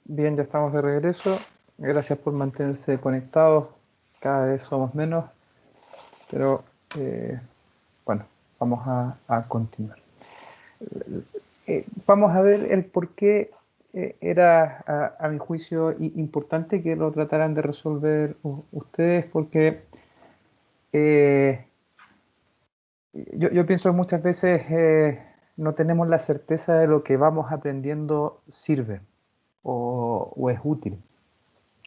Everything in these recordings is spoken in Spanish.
Bien, ya estamos de regreso. Gracias por mantenerse conectados. Cada vez somos menos, pero bueno, vamos a continuar. Vamos a ver el por qué era, a mi juicio, importante que lo trataran de resolver ustedes, porque eh, yo pienso que muchas veces no tenemos la certeza de lo que vamos aprendiendo sirve o es útil.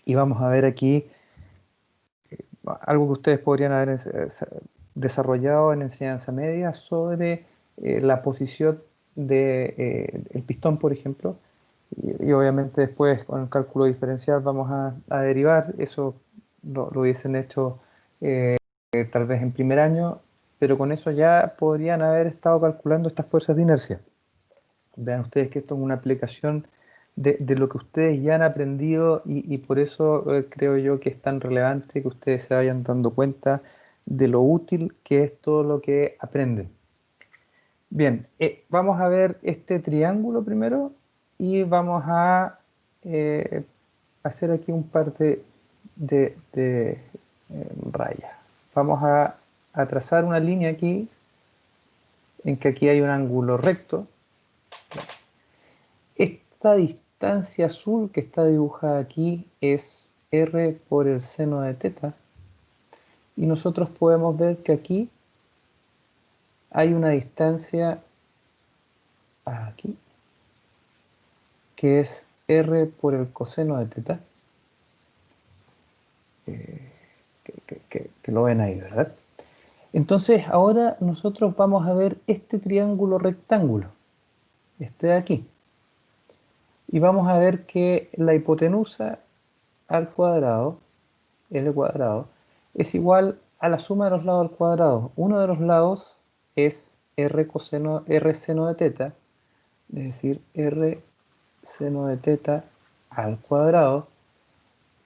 Y vamos a ver aquí algo que ustedes podrían haber desarrollado en enseñanza media sobre la posición de, el pistón, por ejemplo, y obviamente después con el cálculo diferencial vamos a derivar, eso lo hubiesen hecho tal vez en primer año, pero con eso ya podrían haber estado calculando estas fuerzas de inercia. Vean ustedes que esto es una aplicación de lo que ustedes ya han aprendido y por eso creo yo que es tan relevante que ustedes se vayan dando cuenta de lo útil que es todo lo que aprenden. Bien, vamos a ver este triángulo primero y vamos a hacer aquí un par de rayas. Vamos a trazar una línea aquí en que aquí hay un ángulo recto. Esta distancia azul que está dibujada aquí es r por el seno de teta. Y nosotros podemos ver que aquí hay una distancia aquí, que es r por el coseno de teta. Que lo ven ahí, ¿verdad? Entonces ahora nosotros vamos a ver este triángulo rectángulo, este de aquí. Y vamos a ver que la hipotenusa al cuadrado, L cuadrado, es igual a la suma de los lados al cuadrado. Uno de los lados es R coseno, R seno de teta, es decir, R seno de teta al cuadrado.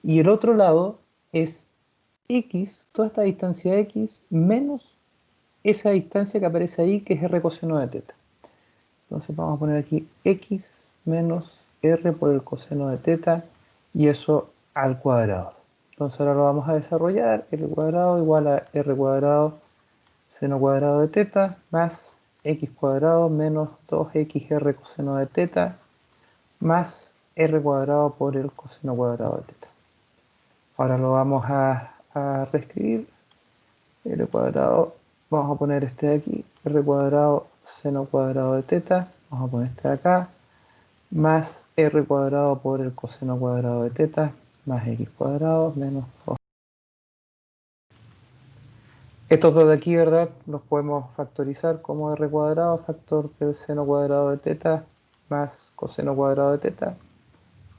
Y el otro lado es X, toda esta distancia X, menos esa distancia que aparece ahí, que es R coseno de teta. Entonces vamos a poner aquí X menos R por el coseno de teta, y eso al cuadrado. Entonces ahora lo vamos a desarrollar. L cuadrado igual a R cuadrado seno cuadrado de teta más X cuadrado menos 2XR coseno de teta más R cuadrado por el coseno cuadrado de teta. Ahora lo vamos a reescribir. L cuadrado, vamos a poner este de aquí, R cuadrado seno cuadrado de teta, vamos a poner este de acá, más R cuadrado por el coseno cuadrado de teta, más X cuadrado menos 2. Estos dos de aquí, ¿verdad? Los podemos factorizar como R cuadrado, factor del seno cuadrado de teta, más coseno cuadrado de teta.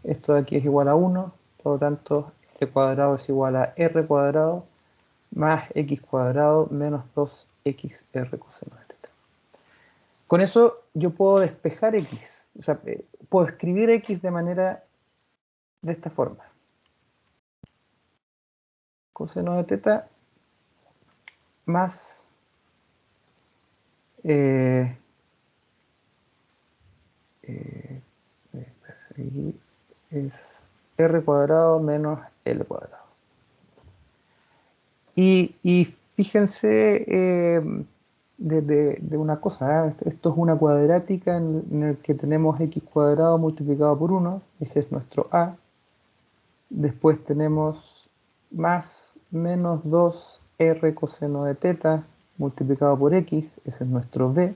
Esto de aquí es igual a 1, por lo tanto, L cuadrado es igual a R cuadrado, más X cuadrado menos 2XR coseno de teta. Con eso yo puedo despejar X, o sea, puedo escribir X de manera de esta forma. Coseno de teta más eh, es R cuadrado menos L cuadrado. Y fíjense de una cosa, esto es una cuadrática en el que tenemos X cuadrado multiplicado por 1, ese es nuestro A. Después tenemos más menos 2R coseno de teta multiplicado por X, ese es nuestro B,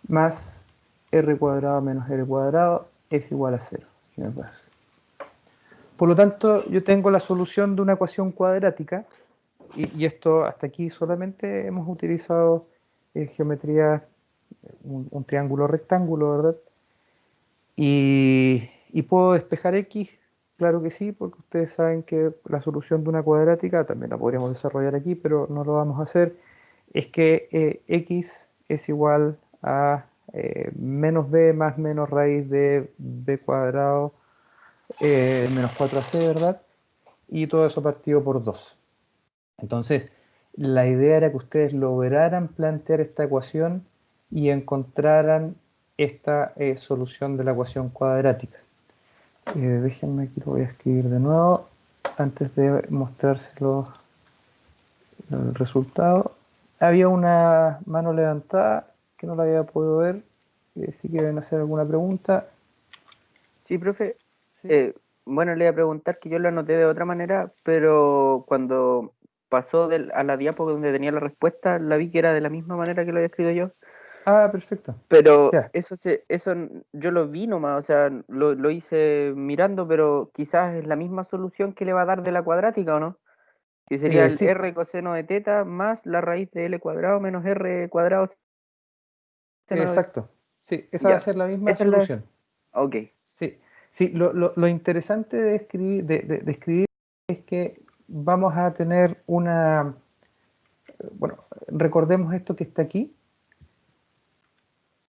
más R cuadrado menos L cuadrado es igual a 0. Por lo tanto, yo tengo la solución de una ecuación cuadrática, y esto hasta aquí solamente hemos utilizado geometría, un triángulo rectángulo, ¿verdad? Y puedo despejar X, claro que sí, porque ustedes saben que la solución de una cuadrática, también la podríamos desarrollar aquí, pero no lo vamos a hacer, es que X es igual a menos B más menos raíz de B cuadrado menos 4AC, ¿verdad? Y todo eso partido por 2. Entonces, la idea era que ustedes lograran plantear esta ecuación y encontraran esta solución de la ecuación cuadrática. Déjenme aquí, lo voy a escribir de nuevo antes de mostrárselo el resultado. Había una mano levantada que no la había podido ver. Si quieren hacer alguna pregunta. Sí, profe. Sí. Bueno, le iba a preguntar que yo lo anoté de otra manera, pero cuando pasó a la diapo donde tenía la respuesta, la vi que era de la misma manera que lo había escrito yo. Ah, perfecto. Pero Ya. eso yo lo vi nomás, o sea, lo hice mirando, pero quizás es la misma solución que le va a dar de la cuadrática, ¿o no? Que sería el Sí, r coseno de teta más la raíz de l cuadrado menos r cuadrado seno de... exacto. Sí, esa va a Ya, ser la misma esa es la... solución. Ok, Sí, sí, lo interesante de escribir, de escribir es que vamos a tener una, bueno, recordemos esto que está aquí.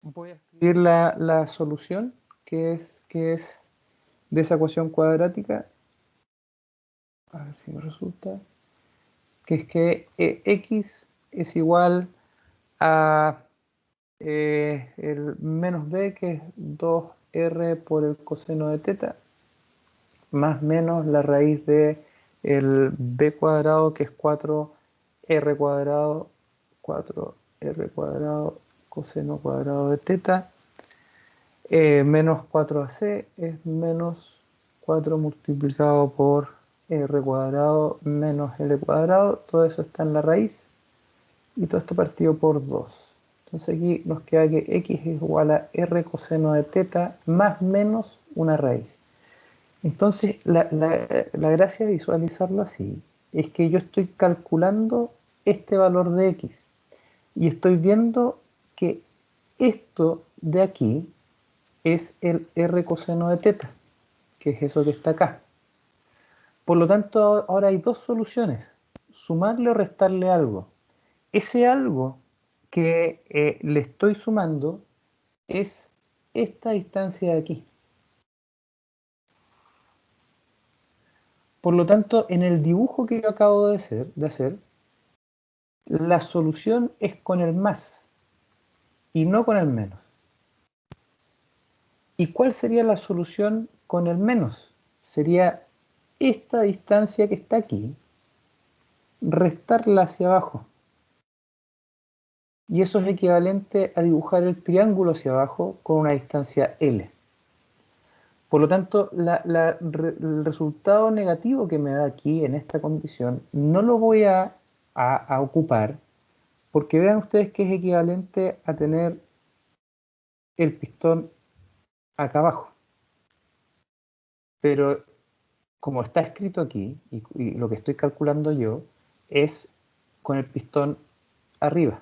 Voy a escribir la solución que es de esa ecuación cuadrática. A ver si me resulta. Que es que x es igual a el menos b, que es 2r por el coseno de teta, más menos la raíz de el b cuadrado, que es 4r cuadrado, 4r cuadrado coseno cuadrado de teta, menos 4ac es menos 4 multiplicado por r cuadrado menos l cuadrado, todo eso está en la raíz, y todo esto partido por 2. Entonces aquí nos queda que x es igual a r coseno de teta más menos una raíz. Entonces, la gracia de visualizarlo así es que yo estoy calculando este valor de x y estoy viendo que esto de aquí es el r coseno de teta, que es eso que está acá. Por lo tanto, ahora hay dos soluciones: sumarle o restarle algo. Ese algo que le estoy sumando es esta distancia de aquí. Por lo tanto, en el dibujo que yo acabo de hacer, la solución es con el más y no con el menos. ¿Y cuál sería la solución con el menos? Sería esta distancia que está aquí, restarla hacia abajo. Y eso es equivalente a dibujar el triángulo hacia abajo con una distancia L. Por lo tanto, el resultado negativo que me da aquí en esta condición no lo voy a ocupar, porque vean ustedes que es equivalente a tener el pistón acá abajo. Pero como está escrito aquí, y lo que estoy calculando yo, es con el pistón arriba.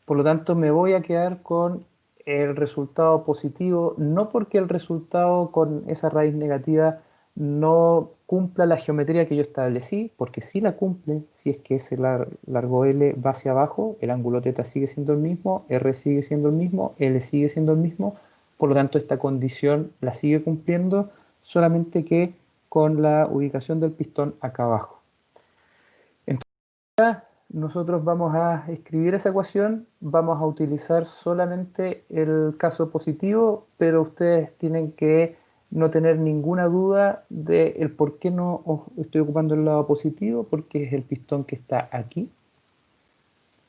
Por lo tanto, me voy a quedar con el resultado positivo, no porque el resultado con esa raíz negativa no cumpla la geometría que yo establecí, porque sí la cumple. Si es que ese largo L va hacia abajo, el ángulo θ sigue siendo el mismo, R sigue siendo el mismo, L sigue siendo el mismo. Por lo tanto, esta condición la sigue cumpliendo, solamente que con la ubicación del pistón acá abajo. Entonces, nosotros vamos a escribir esa ecuación, vamos a utilizar solamente el caso positivo, pero ustedes tienen que no tener ninguna duda de el por qué no estoy ocupando el lado positivo, porque es el pistón que está aquí,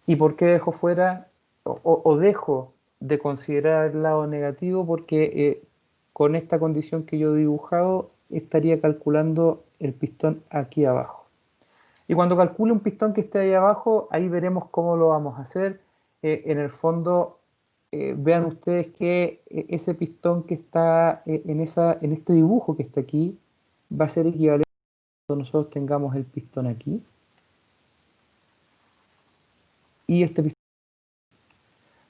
y por qué dejo fuera o dejo de considerar el lado negativo, porque con esta condición que yo he dibujado estaría calculando el pistón aquí abajo. Y cuando calcule un pistón que esté ahí abajo, ahí veremos cómo lo vamos a hacer. En el fondo, vean ustedes que ese pistón que está en este dibujo que está aquí, va a ser equivalente cuando nosotros tengamos el pistón aquí y este pistón.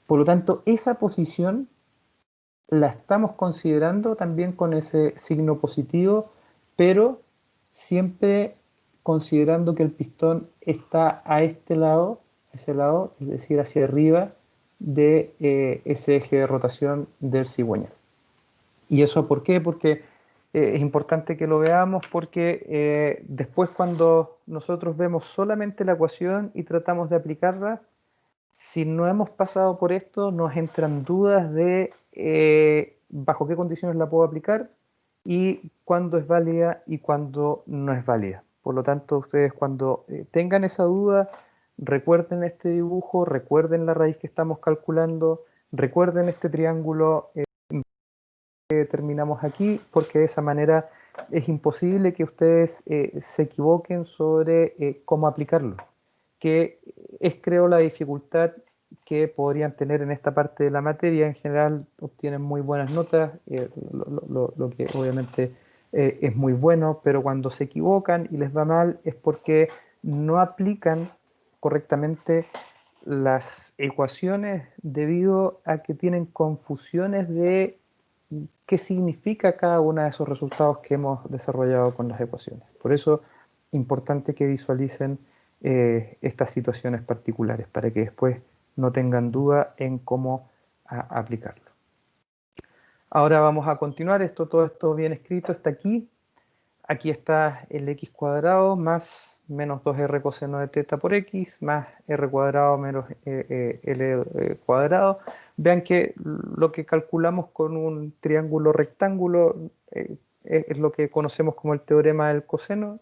Por lo tanto, esa posición la estamos considerando también con ese signo positivo, pero siempre considerando que el pistón está a este lado, ese lado, es decir, hacia arriba de ese eje de rotación del cigüeñal. ¿Y eso por qué? Porque es importante que lo veamos, porque después, cuando nosotros vemos solamente la ecuación y tratamos de aplicarla, si no hemos pasado por esto, nos entran dudas de bajo qué condiciones la puedo aplicar y cuándo es válida y cuándo no es válida. Por lo tanto, ustedes cuando tengan esa duda, recuerden este dibujo, recuerden la raíz que estamos calculando, recuerden este triángulo que terminamos aquí, porque de esa manera es imposible que ustedes se equivoquen sobre cómo aplicarlo, que es creo la dificultad que podrían tener en esta parte de la materia. En general obtienen muy buenas notas, lo que obviamente es muy bueno, pero cuando se equivocan y les va mal es porque no aplican correctamente las ecuaciones debido a que tienen confusiones de qué significa cada uno de esos resultados que hemos desarrollado con las ecuaciones. Por eso es importante que visualicen estas situaciones particulares para que después no tengan duda en cómo aplicarlo. Ahora vamos a continuar, todo esto bien escrito está aquí. Aquí está el x cuadrado más menos 2r coseno de teta por x más r cuadrado menos l cuadrado. Vean que lo que calculamos con un triángulo rectángulo es lo que conocemos como el teorema del coseno,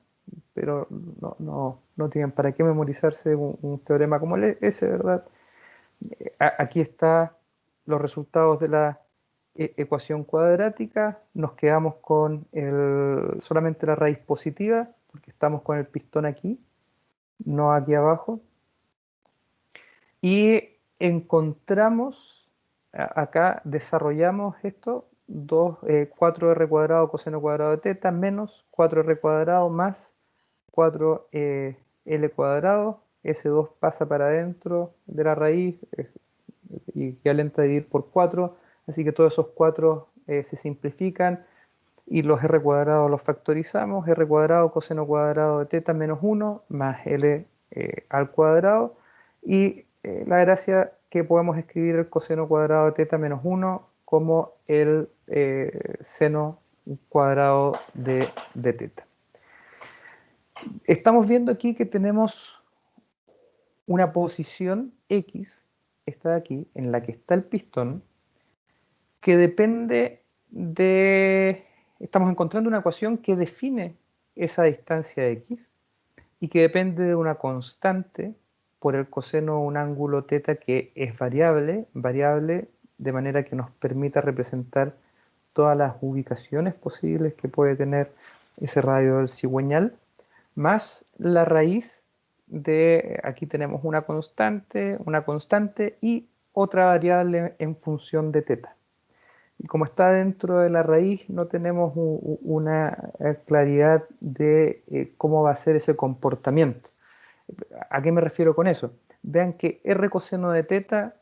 pero no tienen para qué memorizarse un teorema como ese, ¿verdad? Aquí están los resultados de la ecuación cuadrática. Nos quedamos con solamente la raíz positiva, porque estamos con el pistón aquí, no aquí abajo. Y encontramos, acá desarrollamos esto, 4r cuadrado coseno cuadrado de teta menos 4r cuadrado más 4l cuadrado. Ese 2 pasa para adentro de la raíz, y equivalente a dividir por 4, así que todos esos 4 se simplifican y los r cuadrados los factorizamos, r cuadrado coseno cuadrado de teta menos 1 más l al cuadrado, y la gracia que podemos escribir el coseno cuadrado de teta menos 1 como el seno cuadrado de teta. Estamos viendo aquí que tenemos una posición X, esta de aquí, en la que está el pistón, que depende de... Estamos encontrando una ecuación que define esa distancia X y que depende de una constante por el coseno de un ángulo θ que es variable de manera que nos permita representar todas las ubicaciones posibles que puede tener ese radio del cigüeñal, más la raíz de, aquí tenemos una constante y otra variable en función de θ. Y como está dentro de la raíz, no tenemos una claridad de cómo va a ser ese comportamiento. ¿A qué me refiero con eso? Vean que r coseno de θ,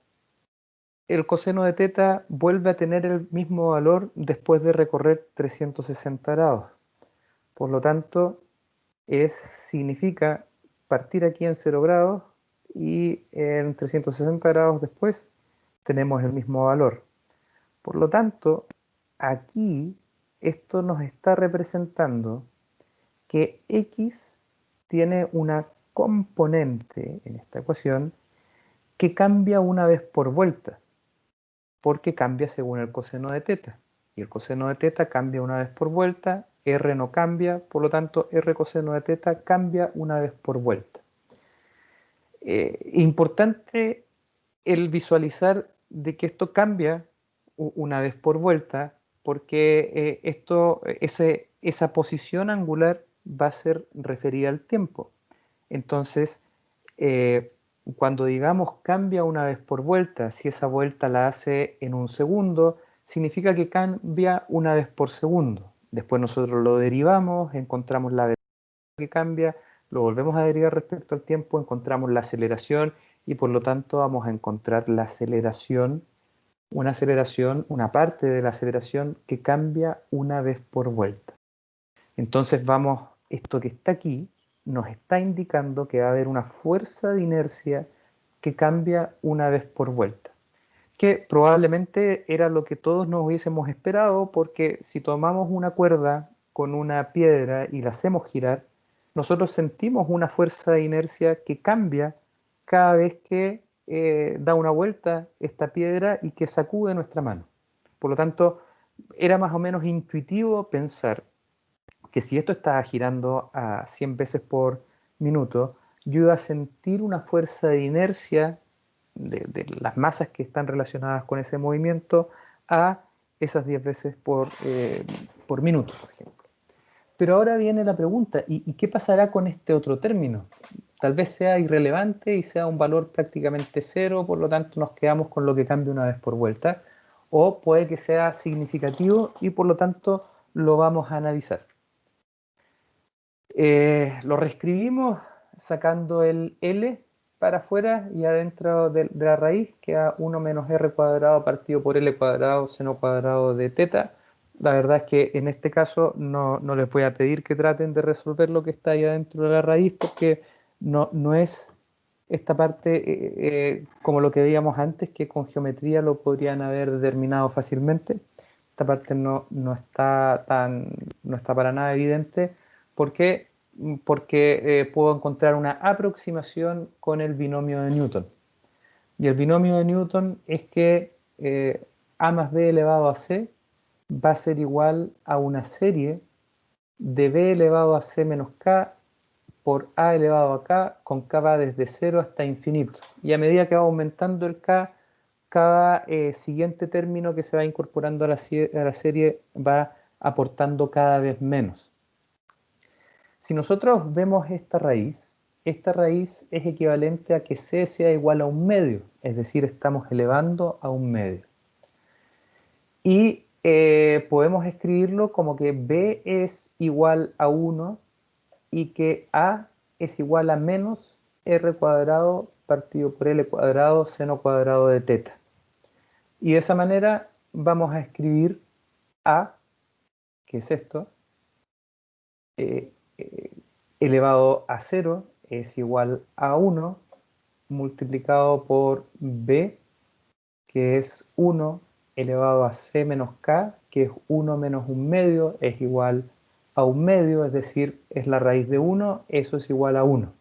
el coseno de θ vuelve a tener el mismo valor después de recorrer 360 grados. Por lo tanto, significa partir aquí en 0 grados y en 360 grados después tenemos el mismo valor. Por lo tanto, aquí esto nos está representando que X tiene una componente en esta ecuación que cambia una vez por vuelta, porque cambia según el coseno de θ. Y el coseno de θ cambia una vez por vuelta, R no cambia, por lo tanto R coseno de θ cambia una vez por vuelta. Importante el visualizar de que esto cambia una vez por vuelta, porque esa posición angular va a ser referida al tiempo. Entonces, cuando digamos cambia una vez por vuelta, si esa vuelta la hace en un segundo, significa que cambia una vez por segundo. Después nosotros lo derivamos, encontramos la velocidad que cambia, lo volvemos a derivar respecto al tiempo, encontramos la aceleración y por lo tanto vamos a encontrar la aceleración, una parte de la aceleración que cambia una vez por vuelta. Entonces esto que está aquí nos está indicando que va a haber una fuerza de inercia que cambia una vez por vuelta, que probablemente era lo que todos nos hubiésemos esperado, porque si tomamos una cuerda con una piedra y la hacemos girar, nosotros sentimos una fuerza de inercia que cambia cada vez que da una vuelta esta piedra y que sacude nuestra mano. Por lo tanto, era más o menos intuitivo pensar que si esto estaba girando a 100 veces por minuto, yo iba a sentir una fuerza de inercia de las masas que están relacionadas con ese movimiento a esas 10 veces por minuto, por ejemplo. Pero ahora viene la pregunta, ¿y qué pasará con este otro término? Tal vez sea irrelevante y sea un valor prácticamente cero, por lo tanto nos quedamos con lo que cambia una vez por vuelta, o puede que sea significativo y por lo tanto lo vamos a analizar. Lo reescribimos sacando el L para afuera y adentro de la raíz queda 1 menos R cuadrado partido por L cuadrado seno cuadrado de teta. La verdad es que en este caso no les voy a pedir que traten de resolver lo que está ahí adentro de la raíz porque no es esta parte como lo que veíamos antes, que con geometría lo podrían haber determinado fácilmente. Esta parte no está para nada evidente. ¿Por qué? Porque puedo encontrar una aproximación con el binomio de Newton. Y el binomio de Newton es que A más B elevado a C va a ser igual a una serie de B elevado a C menos K por A elevado a K, con K va desde 0 hasta infinito. Y a medida que va aumentando el K, cada siguiente término que se va incorporando a la serie va aportando cada vez menos. Si nosotros vemos esta raíz es equivalente a que C sea igual a un medio, es decir, estamos elevando a un medio. Y podemos escribirlo como que B es igual a 1 y que A es igual a menos R cuadrado partido por L cuadrado seno cuadrado de teta. Y de esa manera vamos a escribir A, que es esto, eh, eh, elevado a 0 es igual a 1 multiplicado por B, que es 1 elevado a C menos K, que es 1 menos un medio, es igual a un medio, es decir, es la raíz de 1, eso es igual a 1.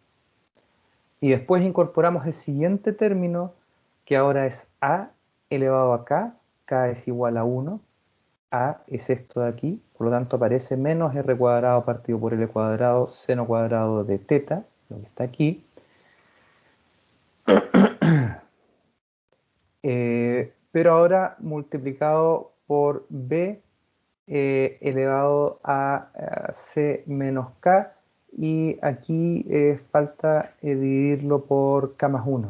Y después incorporamos el siguiente término, que ahora es A elevado a K es igual a 1, A es esto de aquí, por lo tanto aparece menos R cuadrado partido por L cuadrado seno cuadrado de teta, lo que está aquí. Pero ahora multiplicado por B elevado a C menos K, y aquí falta dividirlo por K más 1.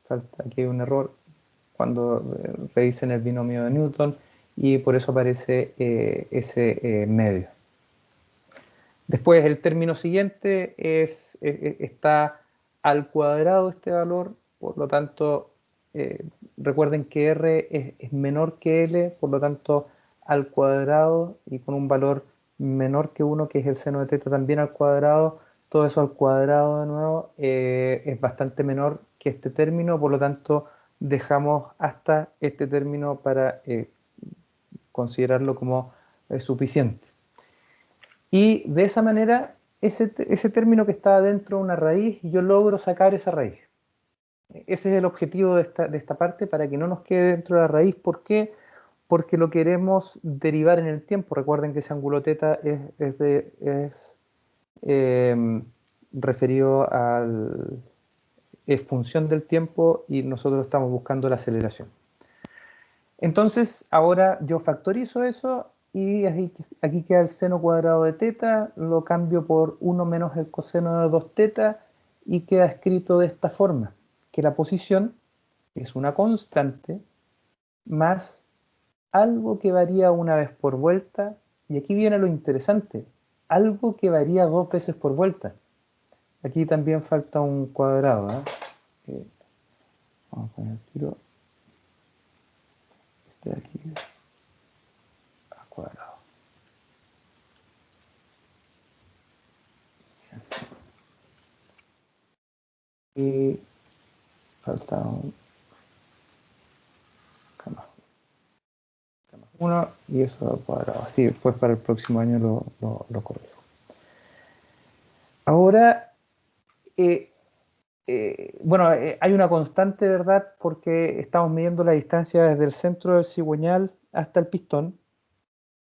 Falta, aquí hay un error cuando revisen el binomio de Newton y por eso aparece ese medio. Después el término siguiente está al cuadrado este valor, por lo tanto recuerden que R es menor que L, por lo tanto al cuadrado y con un valor menor que 1, que es el seno de teta también al cuadrado, todo eso al cuadrado de nuevo es bastante menor que este término, por lo tanto dejamos hasta este término para considerarlo como suficiente. Y de esa manera, ese término que está dentro de una raíz, yo logro sacar esa raíz. Ese es el objetivo de esta parte, para que no nos quede dentro de la raíz. ¿Por qué? Porque lo queremos derivar en el tiempo. Recuerden que ese ángulo teta es referido al... es función del tiempo y nosotros estamos buscando la aceleración. Entonces, ahora yo factorizo eso y aquí queda el seno cuadrado de teta, lo cambio por 1 menos el coseno de 2 teta y queda escrito de esta forma, que la posición es una constante más algo que varía una vez por vuelta, y aquí viene lo interesante, algo que varía 2 veces por vuelta. Aquí también falta un cuadrado, vamos a poner el tiro, este de aquí a cuadrado. Y falta un K más 1 y eso al cuadrado. Así después para el próximo año lo corrijo. Ahora, bueno, hay una constante, ¿verdad? Porque estamos midiendo la distancia desde el centro del cigüeñal hasta el pistón.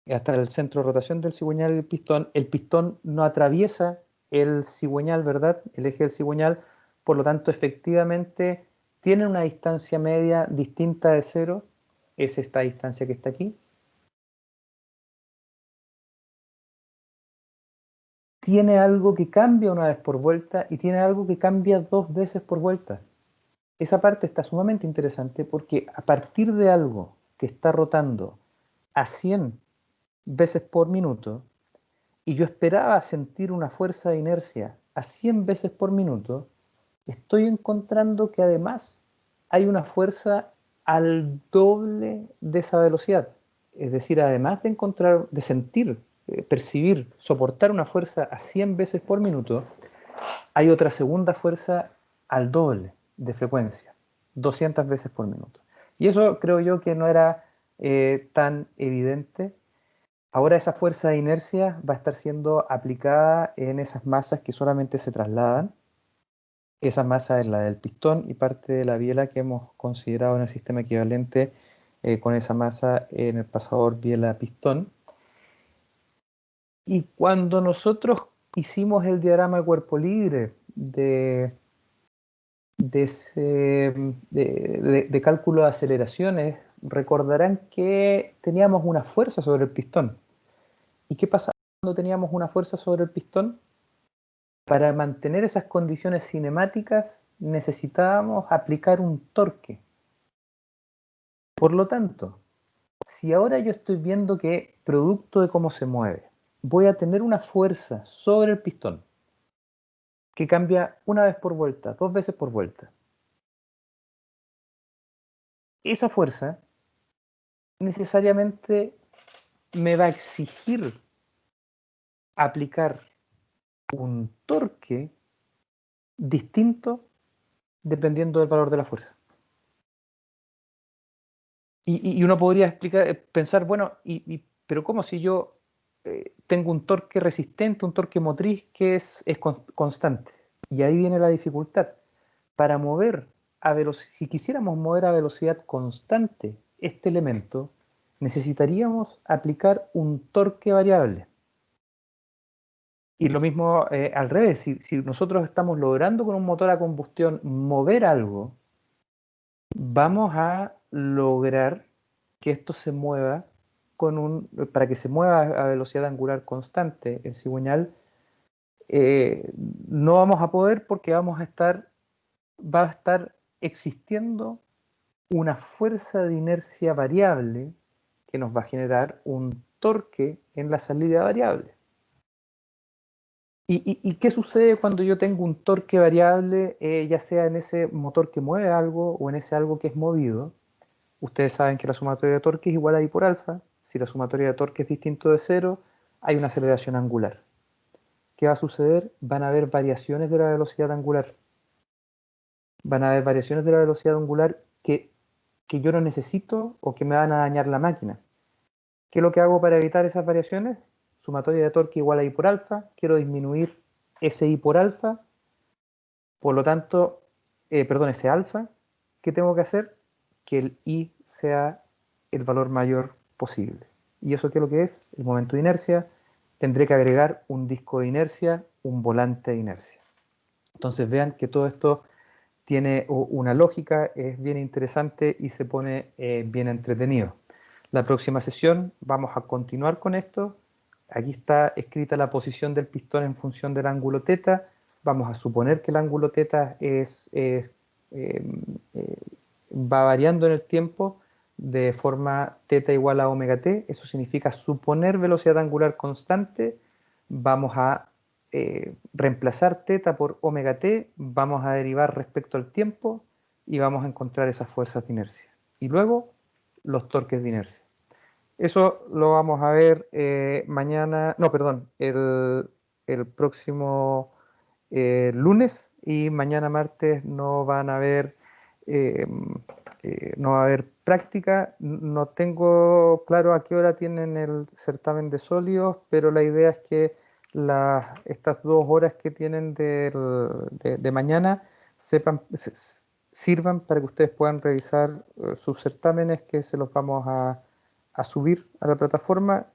hasta el centro de rotación del cigüeñal y el pistón no atraviesa el cigüeñal, ¿verdad? El eje del cigüeñal, por lo tanto, efectivamente, tiene una distancia media distinta de cero, es esta distancia que está aquí. Tiene algo que cambia una vez por vuelta y tiene algo que cambia 2 veces por vuelta. Esa parte está sumamente interesante porque a partir de algo que está rotando a 100 veces por minuto, y yo esperaba sentir una fuerza de inercia a 100 veces por minuto, estoy encontrando que además hay una fuerza al doble de esa velocidad. Es decir, además de encontrar, de sentir, percibir, soportar una fuerza a 100 veces por minuto, hay otra segunda fuerza al doble de frecuencia, 200 veces por minuto. Y eso creo yo que no era tan evidente. Ahora esa fuerza de inercia va a estar siendo aplicada en esas masas que solamente se trasladan. Esa masa es la del pistón y parte de la biela que hemos considerado en el sistema equivalente con esa masa en el pasador biela-pistón. Y cuando nosotros hicimos el diagrama de cuerpo libre de cálculo de aceleraciones, recordarán que teníamos una fuerza sobre el pistón. ¿Y qué pasaba cuando teníamos una fuerza sobre el pistón? Para mantener esas condiciones cinemáticas necesitábamos aplicar un torque. Por lo tanto, si ahora yo estoy viendo que, producto de cómo se mueve, voy a tener una fuerza sobre el pistón que cambia una vez por vuelta, 2 veces por vuelta, esa fuerza necesariamente me va a exigir aplicar un torque distinto dependiendo del valor de la fuerza. Y uno podría pensar, bueno, pero ¿cómo si yo tengo un torque resistente, un torque motriz que es constante? Y ahí viene la dificultad. Para mover a velocidad, si quisiéramos mover a velocidad constante este elemento, necesitaríamos aplicar un torque variable. Y lo mismo al revés, si nosotros estamos logrando con un motor a combustión mover algo, vamos a lograr que esto se mueva para que se mueva a velocidad angular constante el cigüeñal, no vamos a poder porque va a estar existiendo una fuerza de inercia variable que nos va a generar un torque en la salida variable. ¿Y qué sucede cuando yo tengo un torque variable, ya sea en ese motor que mueve algo o en ese algo que es movido? Ustedes saben que la sumatoria de torque es igual a I por alfa. Si la sumatoria de torque es distinto de cero, hay una aceleración angular. ¿Qué va a suceder? Van a haber variaciones de la velocidad angular. Van a haber variaciones de la velocidad angular que yo no necesito o que me van a dañar la máquina. ¿Qué es lo que hago para evitar esas variaciones? Sumatoria de torque igual a I por alfa. Quiero disminuir ese I por alfa. Por lo tanto, ese alfa. ¿Qué tengo que hacer? Que el I sea el valor mayor posible. ¿Y eso qué es lo que es? El momento de inercia. Tendré que agregar un disco de inercia, un volante de inercia. Entonces vean que todo esto tiene una lógica, es bien interesante y se pone bien entretenido. La próxima sesión vamos a continuar con esto. Aquí está escrita la posición del pistón en función del ángulo teta. Vamos a suponer que el ángulo teta va variando en el tiempo de forma teta igual a omega t. Eso significa suponer velocidad angular constante. Vamos a reemplazar teta por omega t, vamos a derivar respecto al tiempo y vamos a encontrar esas fuerzas de inercia. Y luego los torques de inercia. Eso lo vamos a ver mañana, no, perdón, el próximo lunes, y mañana martes no van a haber, no va a haber práctica. No tengo claro a qué hora tienen el certamen de sólidos, pero la idea es que estas 2 horas que tienen de mañana sirvan para que ustedes puedan revisar sus certámenes, que se los vamos a subir a la plataforma,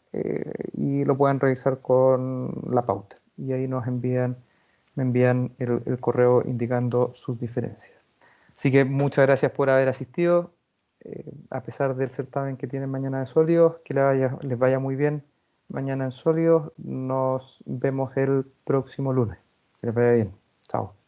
y lo puedan revisar con la pauta. Y ahí me envían el correo indicando sus diferencias. Así que muchas gracias por haber asistido. A pesar del certamen que tienen mañana de sólidos, que les vaya muy bien mañana en sólidos. Nos vemos el próximo lunes. Que les vaya bien. Chao.